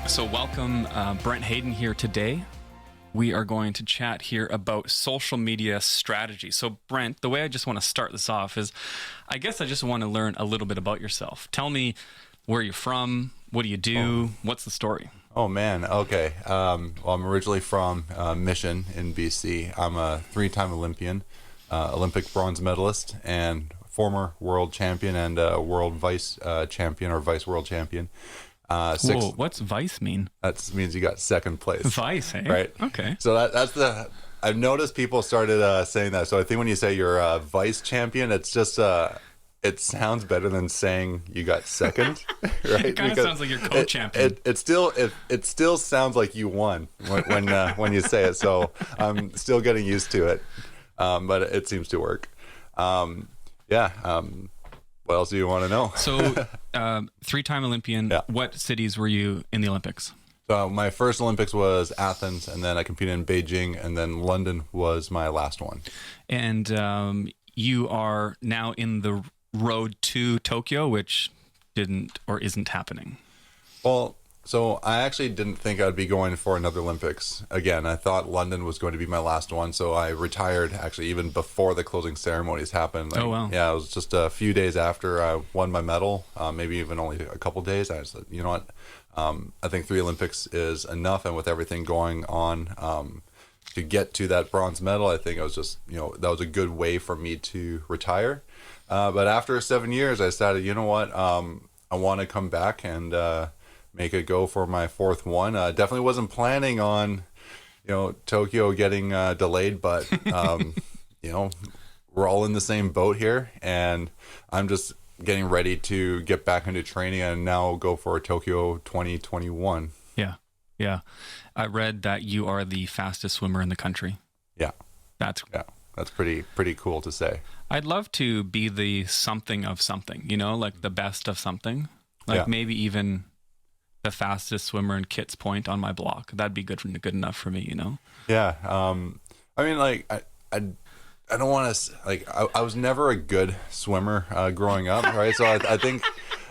So welcome, Brent Hayden here today. We are going to chat here about social media strategy. So Brent, the way I just want to start this off is, I guess I just want to learn a little bit about yourself. Tell me where you're from, what do you do, what's the story? Oh man, okay. Well, I'm originally from Mission in BC. I'm a 3-time Olympian, Olympic bronze medalist, and former world champion and world vice champion or vice world champion. Whoa, what's vice mean? That means you got second place. Vice, hey? Right? Okay. So that's the. I've noticed people started saying that. So I think when you say you're a vice champion, it's just it sounds better than saying you got second, right? It kind of sounds like you're co-champion. It still sounds like you won when you say it. So I'm still getting used to it, but it seems to work. What else do you want to know? So, 3-time Olympian. Yeah. What cities were you in the Olympics? So my first Olympics was Athens, and then I competed in Beijing, and then London was my last one. And you are now in the road to Tokyo, which didn't or isn't happening. Well, so I actually didn't think I'd be going for another Olympics again. I thought London was going to be my last one, so I retired actually even before the closing ceremonies happened. Oh, wow. Yeah, it was just a few days after I won my medal, maybe even only a couple days. I said, you know what, I think 3 Olympics is enough, and with everything going on to get to that bronze medal, I think it was just, that was a good way for me to retire. But after 7 years, I decided, you know what, I want to come back and make it go for my 4th one. Definitely wasn't planning on, Tokyo getting delayed, but we're all in the same boat here, and I'm just getting ready to get back into training and now go for Tokyo 2021. Yeah. I read that you are the fastest swimmer in the country. Yeah. That's pretty cool to say. I'd love to be the something of something, like the best of something, maybe even the fastest swimmer in Kitts Point on my block. That'd be good enough for me, Yeah. I mean, I don't want to, I was never a good swimmer growing up, right? So I think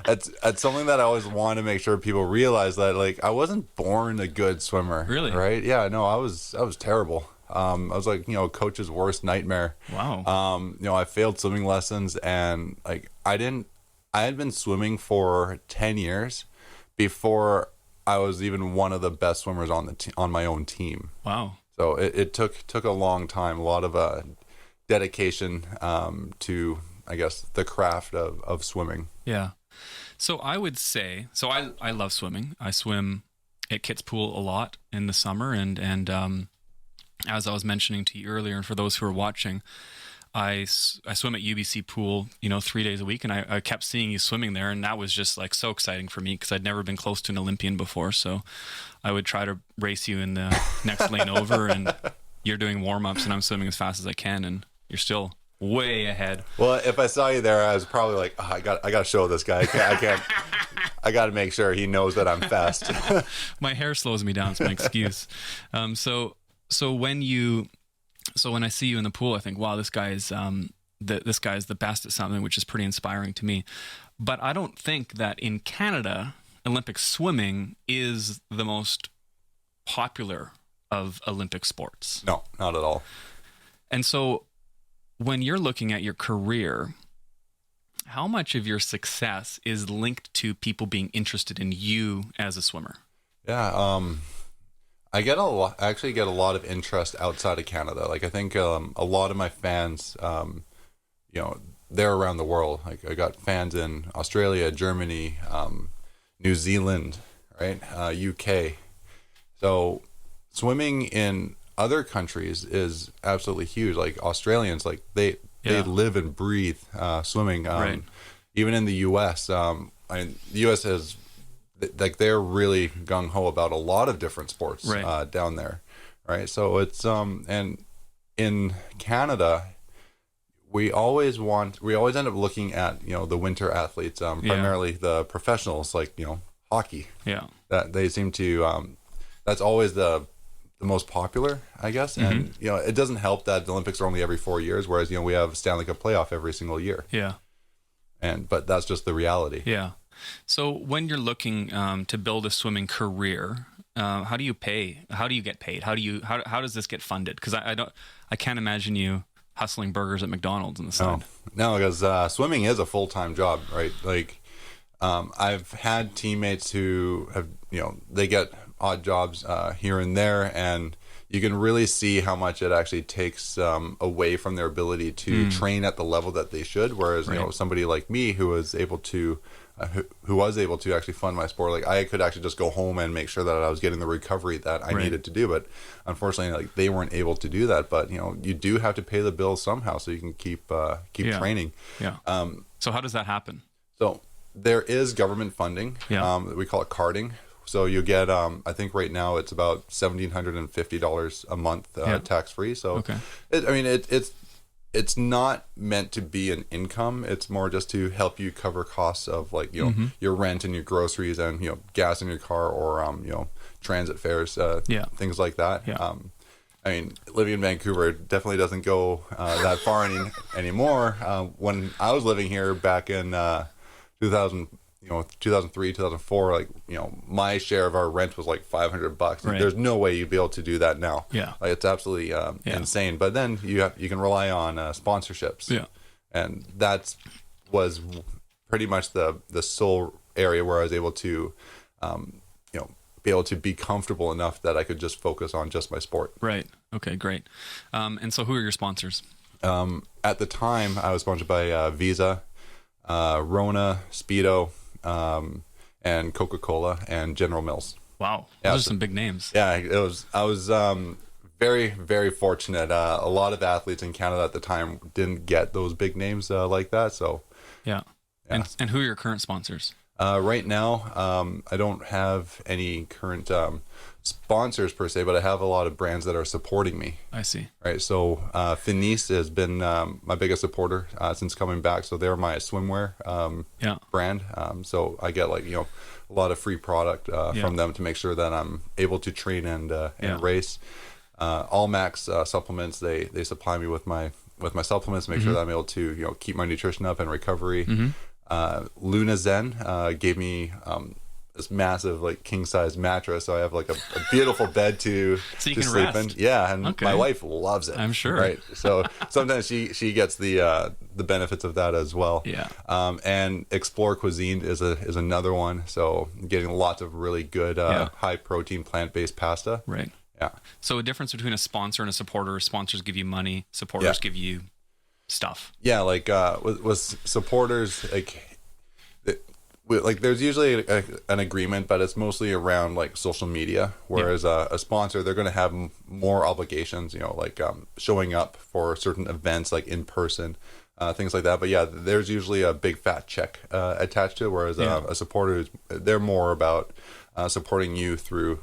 it's something that I always want to make sure people realize that, I wasn't born a good swimmer. Really? Right? Yeah, no, I was terrible. I was coach's worst nightmare. Wow. I failed swimming lessons, and I had been swimming for 10 years before I was even one of the best swimmers on my own team. Wow. So it took a long time, a lot of dedication to, I guess, the craft of swimming. Yeah. So I would say, I love swimming. I swim at Kitts Pool a lot in the summer, and as I was mentioning to you earlier, and for those who are watching, I swim at UBC Pool, 3 days a week, and I kept seeing you swimming there, and that was just so exciting for me because I'd never been close to an Olympian before. So I would try to race you in the next lane over, and you're doing warm-ups, and I'm swimming as fast as I can, and you're still way ahead. Well, if I saw you there, I was probably like, I got to show this guy. I can't. I got to make sure he knows that I'm fast. My hair slows me down. It's my excuse. So when I see you in the pool, I think, wow, this guy is the best at something, which is pretty inspiring to me. But I don't think that in Canada, Olympic swimming is the most popular of Olympic sports. No, not at all. And so when you're looking at your career, how much of your success is linked to people being interested in you as a swimmer? Yeah, I actually get a lot of interest outside of Canada. I think a lot of my fans, they're around the world. I got fans in Australia, Germany, New Zealand, right, UK. So swimming in other countries is absolutely huge. Australians, they live and breathe swimming. Right. Even in the U.S., the U.S. has. They're really gung-ho about a lot of different sports right. Down there, right? So it's and in Canada, we always end up looking at the winter athletes, primarily the professionals, hockey. Yeah, that they seem to that's always the most popular, I guess. Mm-hmm. And it doesn't help that the Olympics are only every 4 years, whereas we have Stanley Cup playoff every single year. Yeah, but that's just the reality. Yeah. So when you're looking to build a swimming career, how do you pay? How do you get paid? How does this get funded? Because I can't imagine you hustling burgers at McDonald's on the side. No, because swimming is a full-time job, right? Like, I've had teammates who have, they get odd jobs here and there, and you can really see how much it actually takes away from their ability to train at the level that they should. Whereas, somebody like me who was able to actually fund my sport, like I could actually just go home and make sure that I was getting the recovery that I needed to do. But unfortunately, like they weren't able to do that. But you do have to pay the bills somehow so you can keep training. Yeah. So how does that happen? So there is government funding. Yeah. We call it carding. So you get, I think right now it's about $1,750 a month tax free. So, okay. It's not meant to be an income. It's more just to help you cover costs of like your rent and your groceries and gas in your car or transit fares, things like that. Yeah. Living in Vancouver definitely doesn't go that far anymore. When I was living here back in 2003, 2004, like, my share of our rent was like $500. Right. There's no way you'd be able to do that now. Yeah. Like, it's absolutely insane. But then you can rely on sponsorships. Yeah. And that was pretty much the sole area where I was able to, be able to be comfortable enough that I could just focus on just my sport. Right. Okay, great. And so who are your sponsors? At the time, I was sponsored by Visa, Rona, Speedo, and Coca-Cola and General Mills. Wow, those are some big names. Yeah, I was very, very fortunate. A lot of athletes in Canada at the time didn't get those big names like that. So yeah. And who are your current sponsors? Right now, I don't have any current sponsors per se, but I have a lot of brands that are supporting me. I see. Right. So Finis has been my biggest supporter since coming back. So they're my swimwear brand. So I get a lot of free product from them to make sure that I'm able to train and race. All Max supplements, they supply me with my supplements to make sure that I'm able to keep my nutrition up and recovery. Luna Zen gave me this massive king size mattress, so I have a beautiful bed to so you can sleep rest. in. Yeah, and my wife loves it. I'm sure. Right, so sometimes she gets the benefits of that as well. Yeah. And Explore Cuisine is another one. So getting lots of really good high protein plant based pasta. Right. Yeah. So a difference between a sponsor and a supporter: sponsors give you money, supporters give you stuff. Yeah, with supporters, there's usually an agreement, but it's mostly around social media. Whereas a sponsor, they're going to have more obligations, showing up for certain events, in person, things like that. But yeah, there's usually a big fat check attached to it. Whereas a supporter, they're more about supporting you through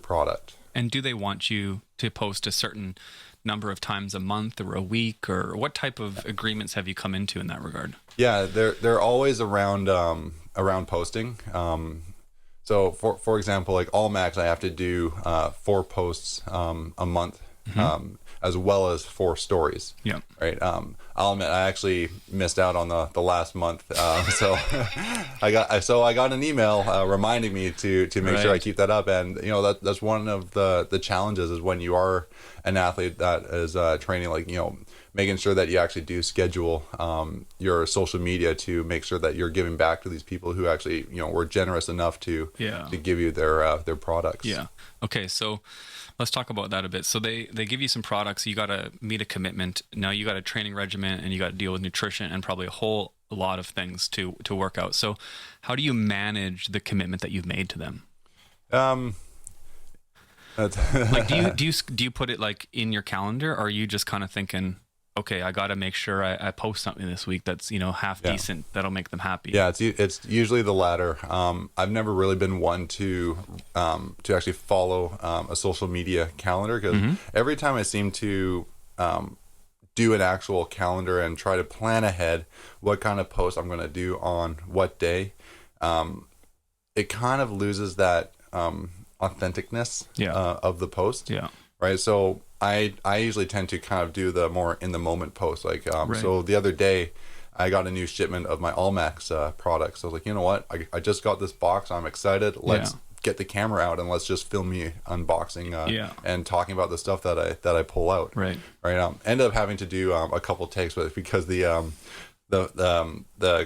product. And do they want you to post a certain number of times a month or a week, or what type of agreements have you come into in that regard? Yeah, they're always around posting. So for example, All Max, I have to do 4 posts a month, as well as 4 stories. Yeah. Right. I'll admit I actually missed out on the last month. So I got an email reminding me to make sure I keep that up. And that's one of the challenges is when you are an athlete that is training, making sure that you actually do schedule your social media to make sure that you're giving back to these people who actually were generous enough to give you their products. Yeah. Okay. So let's talk about that a bit. So they give you some products. You got to meet a commitment. Now you got a training regimen, and you got to deal with nutrition and probably a whole lot of things to work out. So how do you manage the commitment that you've made to them? Do you put it in your calendar, or are you just kind of thinking, okay, I got to make sure I post something this week that's half decent, that'll make them happy? Yeah, it's usually the latter. I've never really been one to actually follow a social media calendar, because every time I seem to do an actual calendar and try to plan ahead what kind of post I'm going to do on what day, it kind of loses that authenticness of the post. Yeah. Right. So I usually tend to kind of do the more in the moment post. So the other day, I got a new shipment of my Allmax products. So I was like, you know what? I just got this box. I'm excited. Let's get the camera out and let's just film me unboxing and talking about the stuff that I pull out. Right. Ended up having to do a couple takes with it because the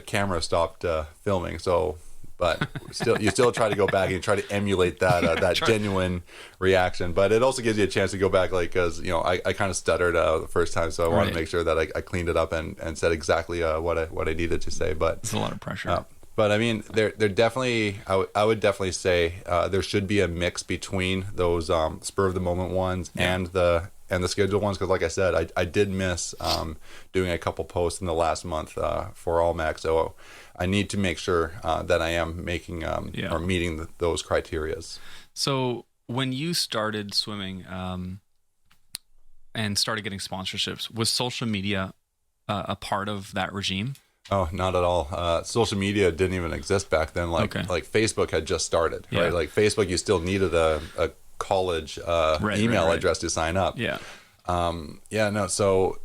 camera stopped filming. So, but you still try to go back and try to emulate that genuine reaction. But it also gives you a chance to go back, like, because I kind of stuttered the first time, so I wanted to make sure that I cleaned it up and said exactly what I needed to say. But it's a lot of pressure. But I mean, they're definitely. I would definitely say there should be a mix between those spur of the moment ones and the scheduled ones, because like I said, I did miss doing a couple posts in the last month for Allmax, so I need to make sure that I am making or meeting those criterias. So when you started swimming and started getting sponsorships, was social media a part of that regime? Oh, not at all. Social media didn't even exist back then. Like Facebook had just started, right? Like Facebook, you still needed a college email address to sign up. So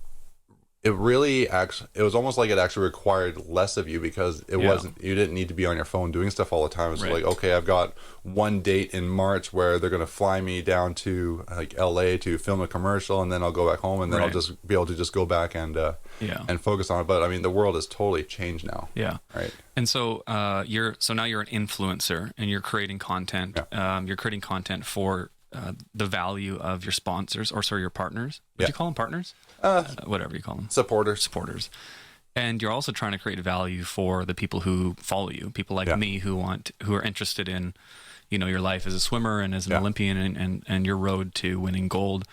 it really it was almost like it actually required less of you, because you didn't need to be on your phone doing stuff all the time. It was like, okay, I've got one date in March where they're going to fly me down to like LA to film a commercial, and then I'll go back home, and then I'll just be able to just go back and focus on it. But I mean, the world has totally changed now. Right. And so now you're an influencer and you're creating content. You're creating content for the value of your sponsors, or your partners. Would you call them partners? Whatever you call them. Supporters. And you're also trying to create value for the people who follow you, people like me who are interested in, your life as a swimmer and as an Olympian and your road to winning gold.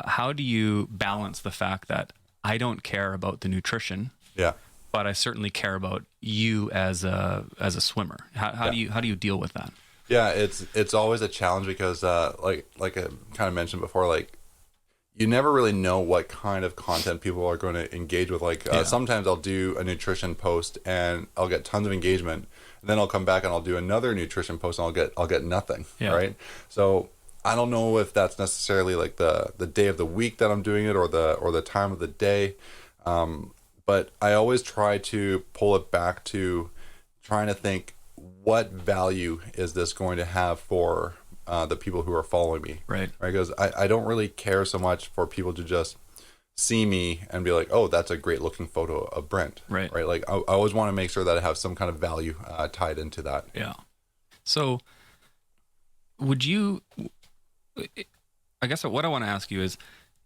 How do you balance the fact that I don't care about the nutrition, but I certainly care about you as a swimmer? How do you deal with that? Yeah, it's always a challenge, because like I kind of mentioned before, like, you never really know what kind of content people are going to engage with. Like sometimes I'll do a nutrition post and I'll get tons of engagement, and then I'll come back and I'll do another nutrition post and I'll get nothing. Right. So I don't know if that's necessarily like the day of the week that I'm doing it, or the time of the day. But I always try to pull it back to trying to think, what value is this going to have for the people who are following me? Right. Because I don't really care so much for people to just see me and be like, oh, that's a great looking photo of Brent. Right. Like I always want to make sure that I have some kind of value tied into that. Yeah. So I guess what I want to ask you is,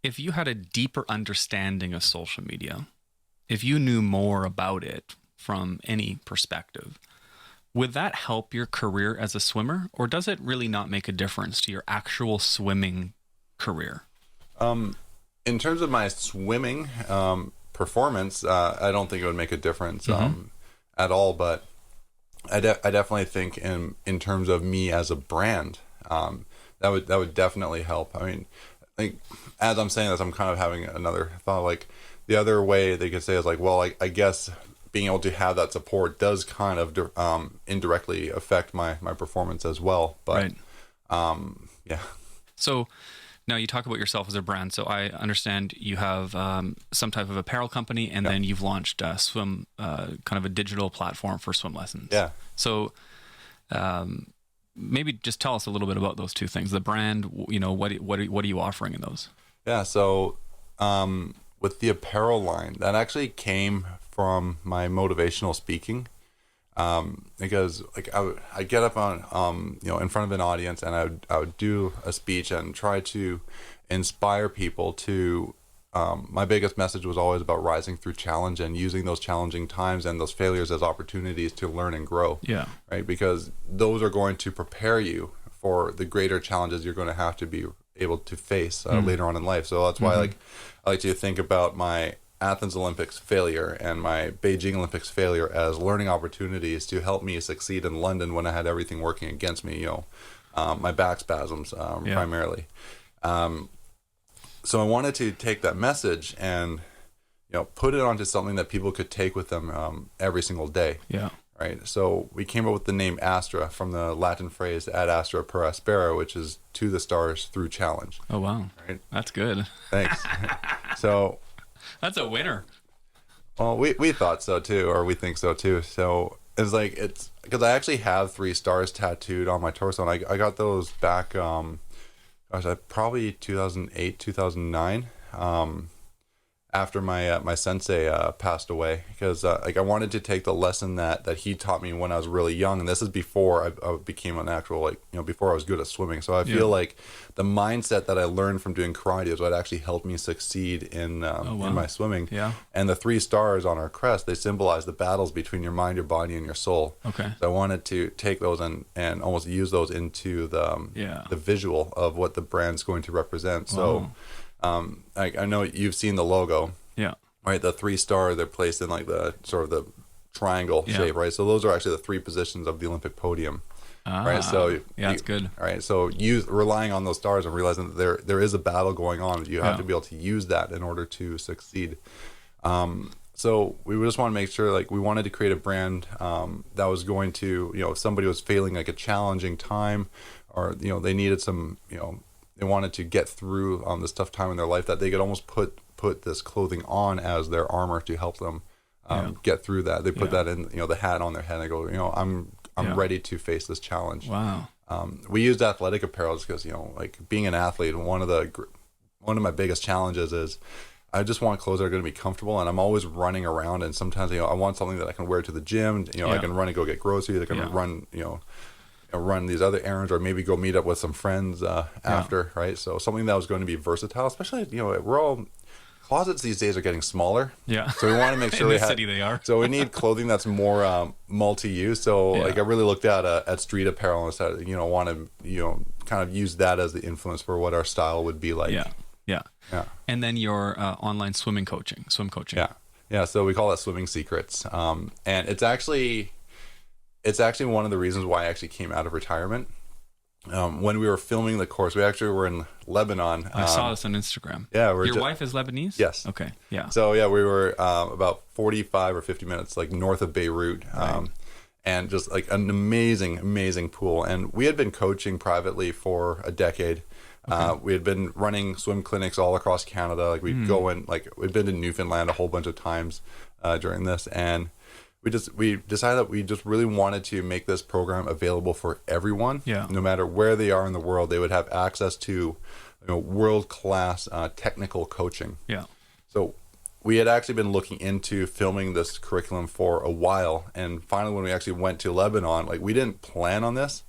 if you had a deeper understanding of social media, if you knew more about it from any perspective, would that help your career as a swimmer, or does it really not make a difference to your actual swimming career? In terms of my swimming performance, I don't think it would make a difference at all. But I definitely think in terms of me as a brand, that would definitely help. I mean, like, as I'm saying this, I'm kind of having another thought. Like, the other way they could say is like, well, I guess being able to have that support does kind of indirectly affect my performance as well. But So now you talk about yourself as a brand. So I understand you have some type of apparel company, and then you've launched swim, kind of a digital platform for swim lessons. Yeah. So maybe just tell us a little bit about those two things. The brand, what are you offering in those? Yeah. So with the apparel line, that actually came from my motivational speaking, because like I get up on in front of an audience, and I would do a speech and try to inspire people to my biggest message was always about rising through challenge and using those challenging times and those failures as opportunities to learn and grow. Right, because those are going to prepare you for the greater challenges you're going to have to be able to face later on in life. So that's why I like to think about my Athens Olympics failure and my Beijing Olympics failure as learning opportunities to help me succeed in London when I had everything working against me, my back spasms primarily. So I wanted to take that message and put it onto something that people could take with them every single day. Right. So we came up with the name Astra from the Latin phrase ad astra per aspera, which is to the stars through challenge. Oh, wow. Right. That's good. Thanks. So that's a winner. Well, we thought so too, or we think so too. So it's because I actually have 3 stars tattooed on my torso, and I got those back, probably 2008, 2009. After my sensei passed away, because I wanted to take the lesson that he taught me when I was really young, and this is before I became an actual, before I was good at swimming. So I feel like the mindset that I learned from doing karate is what actually helped me succeed in my swimming. Yeah. And the 3 stars on our crest, they symbolize the battles between your mind, your body, and your soul. Okay. So I wanted to take those and almost use those into the visual of what the brand's going to represent. So. I know you've seen the logo. Yeah. Right. The 3 star, they're placed in like the sort of the triangle shape, right? So those are actually the 3 positions of the Olympic podium. Right. So it's good. Right. So relying on those stars and realizing that there is a battle going on. You have to be able to use that in order to succeed. So we just want to make sure, like, we wanted to create a brand that was going to, if somebody was feeling like a challenging time, or they needed some, they wanted to get through this tough time in their life, that they could almost put this clothing on as their armor to help them get through that. They put that in, the hat on their head, and they go, I'm ready to face this challenge. Wow. We used athletic apparel because, like, being an athlete, one of my biggest challenges is I just want clothes that are going to be comfortable, and I'm always running around, and sometimes, I want something that I can wear to the gym. I can run and go get groceries. I can run, run these other errands, or maybe go meet up with some friends after, right? So something that was going to be versatile, especially, we're all, closets these days are getting smaller. Yeah. So we want to make sure in the city they are. So we need clothing that's more multi-use. So like I really looked at street apparel and said, want to, kind of use that as the influence for what our style would be like. Yeah. And then your online swim coaching. Yeah. So we call that Swimming Secrets. And it's actually one of the reasons why I actually came out of retirement. When we were filming the course, we actually were in Lebanon. I saw this on Instagram. Yeah. Your wife is Lebanese? Yes. Okay. Yeah. So yeah, we were about 45 or 50 minutes like north of Beirut. And just like an amazing pool. And we had been coaching privately for a decade. We had been running swim clinics all across Canada. Like we'd go in, like we'd been to Newfoundland a whole bunch of times during this. And we decided that we just really wanted to make this program available for everyone. Yeah. No matter where they are in the world, they would have access to world-class technical coaching. Yeah. So we had actually been looking into filming this curriculum for a while. And finally, when we actually went to Lebanon, like we didn't plan on this,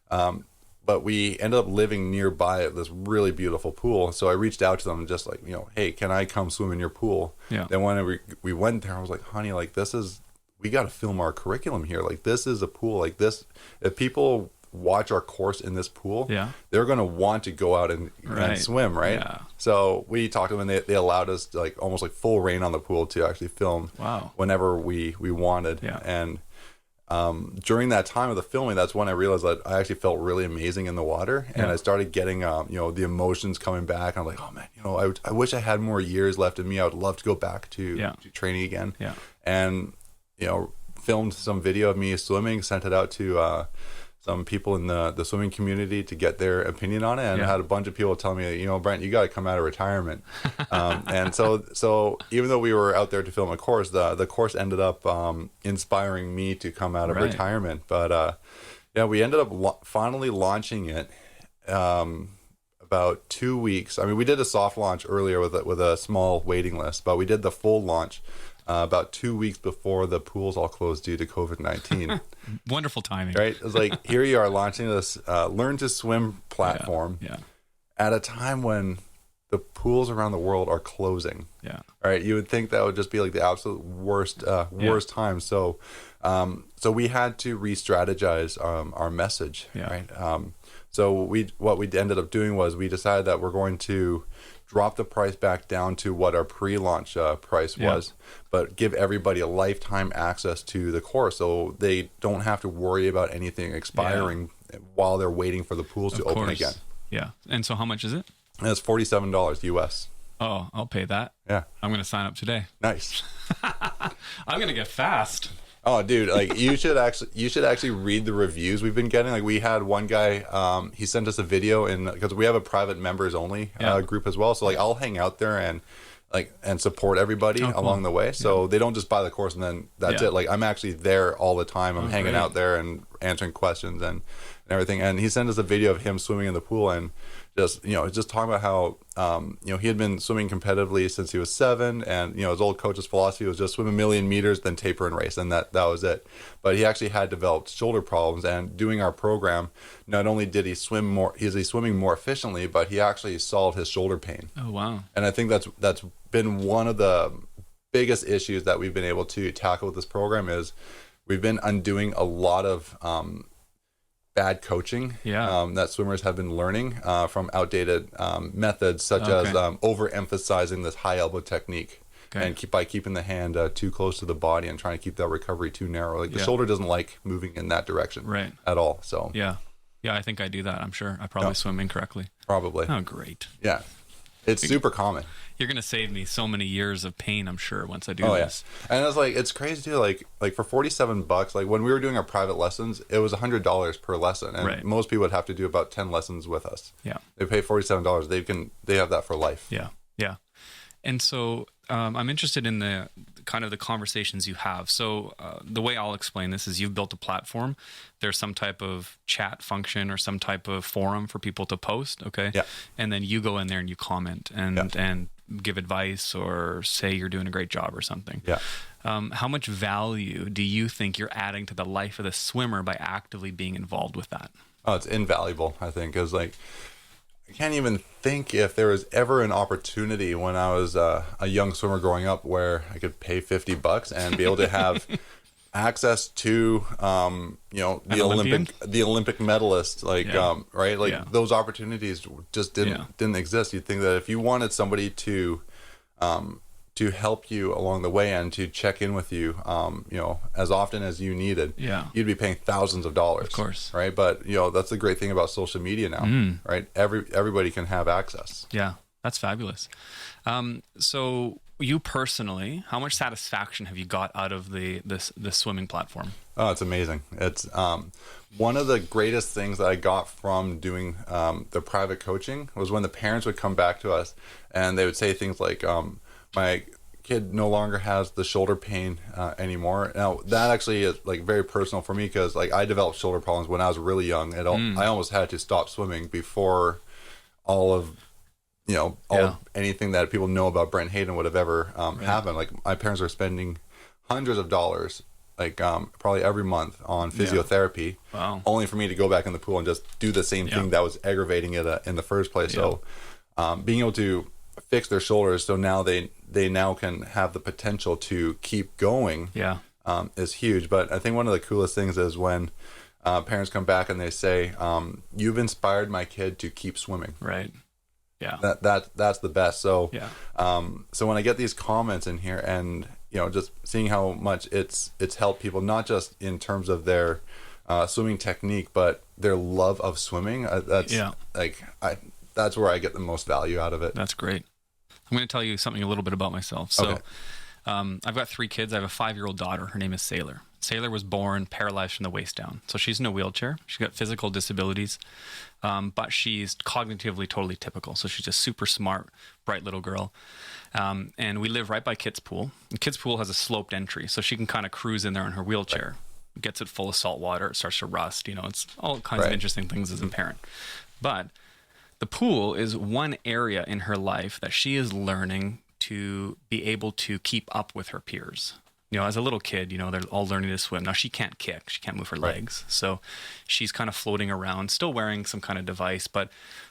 but we ended up living nearby this really beautiful pool. So I reached out to them and just like, hey, can I come swim in your pool? Yeah. Then when we went there, I was like, honey, like we got to film our curriculum here. Like this is a pool like this. If people watch our course in this pool, they're going to want to go out and swim, right? Yeah. So we talked to them, and they allowed us to, like almost like full reign on the pool to actually film whenever we wanted. Yeah. And during that time of the filming, that's when I realized that I actually felt really amazing in the water, and I started getting the emotions coming back. I'm like, oh man, I wish I had more years left in me. I would love to go back to training again. Yeah. And filmed some video of me swimming, sent it out to some people in the swimming community to get their opinion on it, and I had a bunch of people tell me, Brent, you got to come out of retirement. And so even though we were out there to film a course, the course ended up inspiring me to come out of retirement. But we ended up finally launching it about 2 weeks. I mean, we did a soft launch earlier with a small waiting list, but we did the full launch about 2 weeks before the pools all closed due to COVID-19. Wonderful timing. Right? It's like, here you are launching this Learn to Swim platform at a time when the pools around the world are closing. Yeah. Right? You would think that would just be like the absolute worst time. So we had to re-strategize our message. Right? So what we ended up doing was we decided that we're going to drop the price back down to what our pre-launch price was, but give everybody a lifetime access to the course, so they don't have to worry about anything expiring while they're waiting for the pools to open again. Yeah. And so how much is it? And it's $47 US. Oh, I'll pay that. Yeah. I'm going to sign up today. Nice. I'm going to get fast. Oh, dude, like you should actually read the reviews we've been getting. Like we had one guy, he sent us a video because we have a private members only group as well. So like I'll hang out there and like and support everybody along the way. So they don't just buy the course and then that's it. Like I'm actually there all the time. I'm hanging out there and answering questions and everything. And he sent us a video of him swimming in the pool and just, you know, just talking about how, you know, he had been swimming competitively since he was 7, and, you know, his old coach's philosophy was just swim 1,000,000 meters, then taper and race, and that was it. But he actually had developed shoulder problems, and doing our program, not only did he swim more, is he swimming more efficiently, but he actually solved his shoulder pain. Oh, wow. And I think that's been one of the biggest issues that we've been able to tackle with this program is we've been undoing a lot of bad coaching that swimmers have been learning from outdated methods, such as overemphasizing this high elbow technique and by keeping the hand too close to the body and trying to keep that recovery too narrow. Like the shoulder doesn't like moving in that direction at all. So yeah, I think I do that. I'm sure I probably swim incorrectly. Probably. Oh, great. Yeah, it's super common. You're gonna save me so many years of pain, I'm sure, once I do this. Yeah. And it's like, it's crazy too. Like for $47, like when we were doing our private lessons, it was $100 per lesson, and most people would have to do about 10 lessons with us. Yeah, they pay $47. They have that for life. Yeah. And so I'm interested in the kind of the conversations you have. So the way I'll explain this is you've built a platform. There's some type of chat function or some type of forum for people to post. Okay. Yeah. And then you go in there and you comment and give advice or say you're doing a great job or something. Yeah. How much value do you think you're adding to the life of the swimmer by actively being involved with that? Oh, it's invaluable, I think. Because like, I can't even think if there was ever an opportunity when I was a young swimmer growing up where I could pay $50 and be able to have access to, you know, the Olympic medalist, like, right? Like those opportunities just didn't exist. You'd think that if you wanted somebody to help you along the way and to check in with you, you know, as often as you needed, you'd be paying thousands of dollars, of course, right? But you know, that's the great thing about social media now, right? Everybody can have access. Yeah, that's fabulous. So you personally, how much satisfaction have you got out of the swimming platform? Oh, it's amazing. It's one of the greatest things that I got from doing the private coaching was when the parents would come back to us and they would say things like, my kid no longer has the shoulder pain anymore. Now that actually is like very personal for me because like I developed shoulder problems when I was really young. I almost had to stop swimming before all of, you know, anything that people know about Brent Hayden would have ever happened. Like my parents were spending hundreds of dollars, like probably every month on physiotherapy, only for me to go back in the pool and just do the same thing that was aggravating it in the first place. So being able to fix their shoulders so now they now can have the potential to keep going is huge. But I think one of the coolest things is when parents come back and they say, you've inspired my kid to keep swimming. Right. Yeah. That's the best. So so when I get these comments in here and you know just seeing how much it's helped people, not just in terms of their swimming technique but their love of swimming, that's where I get the most value out of it. That's great. I'm going to tell you something a little bit about myself. So I've got 3 kids. I have a 5-year-old daughter. Her name is Sailor. Sailor was born paralyzed from the waist down. So she's in a wheelchair. She's got physical disabilities, but she's cognitively totally typical. So she's a super smart, bright little girl. And we live right by Kit's Pool. And Kit's Pool has a sloped entry, so she can kind of cruise in there in her wheelchair. Gets it full of salt water. It starts to rust. You know, it's all kinds of interesting things as a parent. But the pool is one area in her life that she is learning to be able to keep up with her peers. You know, as a little kid, you know, they're all learning to swim. Now, she can't kick. She can't move her legs. So she's kind of floating around, still wearing some kind of device. But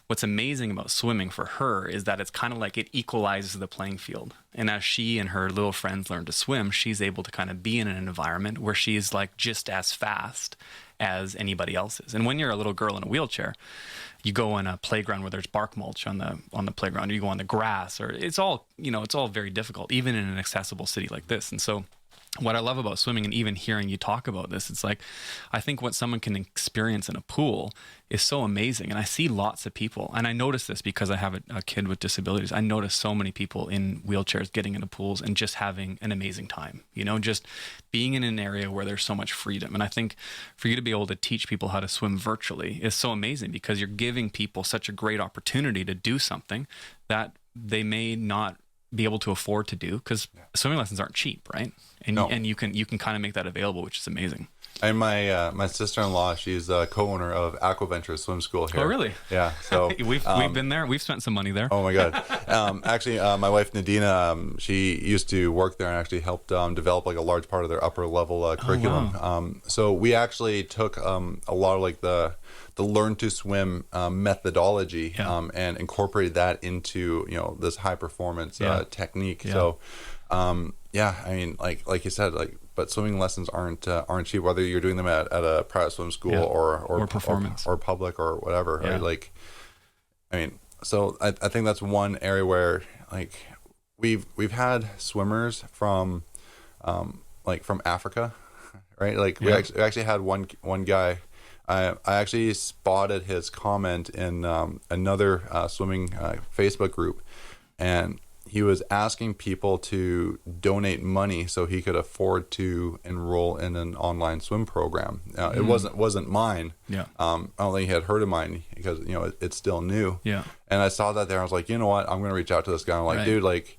what's amazing about swimming for her is that it's kind of like it equalizes the playing field. And as she and her little friends learn to swim, she's able to kind of be in an environment where she's like just as fast as anybody else is. And when you're a little girl in a wheelchair, you go on a playground where there's bark mulch on the playground, or you go on the grass, or it's all very difficult, even in an accessible city like this. And so what I love about swimming, and even hearing you talk about this, it's like, I think what someone can experience in a pool is so amazing. And I see lots of people, and I notice this because I have a kid with disabilities. I notice so many people in wheelchairs getting into pools and just having an amazing time, you know, just being in an area where there's so much freedom. And I think for you to be able to teach people how to swim virtually is so amazing because you're giving people such a great opportunity to do something that they may not be able to afford to do, because swimming lessons aren't cheap, right? And No. and you can kind of make that available, which is amazing. And my sister-in-law, she's a co-owner of Aquaventure Swim School here. Oh, really? Yeah. So we've been there. We've spent some money there. Oh my God. Actually, my wife Nadina, she used to work there and actually helped develop like a large part of their upper level curriculum. wow. So we actually took a lot of like the learn to swim methodology and incorporated that into this high performance technique. Yeah. So I mean, like you said, but swimming lessons aren't cheap, whether you're doing them at a private swim school or performance or public or whatever, right? Like, I mean, so I think that's one area where like we've had swimmers from from Africa, right? Like we actually had one guy. I actually spotted his comment in another swimming Facebook group, and he was asking people to donate money so he could afford to enroll in an online swim program. It wasn't mine. Yeah. I don't think he had heard of mine because it's still new. Yeah. And I saw that there. I was like, you know what? I'm going to reach out to this guy. I'm like, Right. dude, like,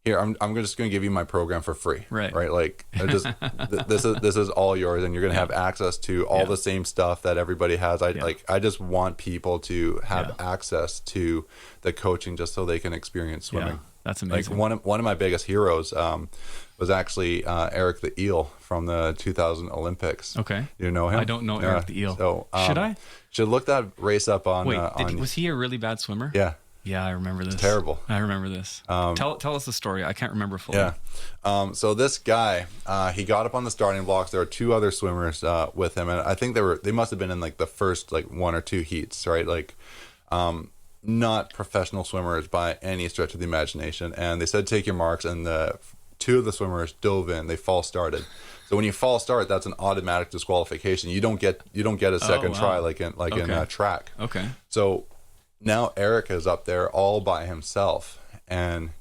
here, I'm just going to give you my program for free. Right. Like, this is all yours, and you're going to have access to all the same stuff that everybody has. I just want people to have access to the coaching just so they can experience swimming. Yeah. That's amazing. Like one of my biggest heroes was actually Eric the Eel from the 2000 Olympics. Okay. You know him? I don't know Eric the Eel. So should I? Should look that race up on. Wait, was he a really bad swimmer? Yeah. Yeah, I remember this. Terrible. I remember this. Tell us the story. I can't remember fully. Yeah. So this guy, he got up on the starting blocks. There were two other swimmers with him, and I think they must have been in like the first like one or two heats, right? Like, not professional swimmers by any stretch of the imagination. And they said, take your marks, and the two of the swimmers dove in. They false started. So when you false start, that's an automatic disqualification. You don't get a second try like in track. Okay. So now Eric is up there all by himself, and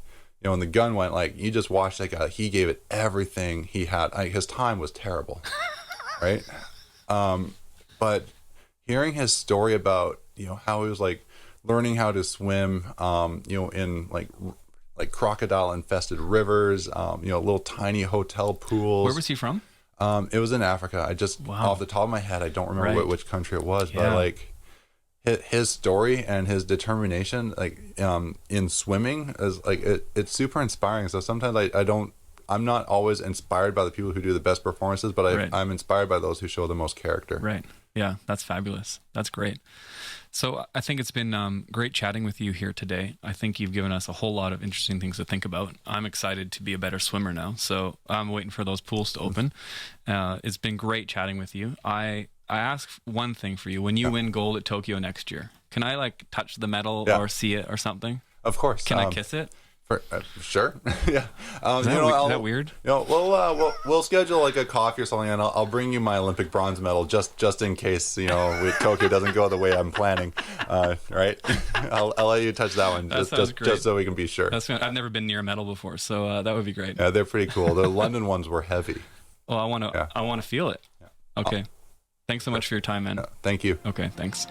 when the gun went, like, you just watched that guy. He gave it everything he had. his time was terrible, right? But hearing his story about how he was like learning how to swim, in like crocodile infested rivers, little tiny hotel pools. Where was he from? It was in Africa. I just off the top of my head, I don't remember which country it was, but like. His story and his determination, like in swimming, is like it's super inspiring. So sometimes I'm not always inspired by the people who do the best performances, but I'm inspired by those who show the most character. Right. Yeah, that's fabulous. That's great. So I think it's been great chatting with you here today. I think you've given us a whole lot of interesting things to think about. I'm excited to be a better swimmer now, so I'm waiting for those pools to open. It's been great chatting with you. I ask one thing for you. When you win gold at Tokyo next year, can I like touch the medal or see it or something? Of course. Can I kiss it? Sure. Yeah. Is that weird? We'll schedule like a coffee or something, and I'll bring you my Olympic bronze medal just in case Tokyo doesn't go the way I'm planning. Right? I'll let you touch that one just so we can be sure. I've never been near a medal before, so that would be great. Yeah, they're pretty cool. The London ones were heavy. Well, I want to feel it. Yeah. Okay. Thanks so much for your time, man. Thank you. Okay, thanks.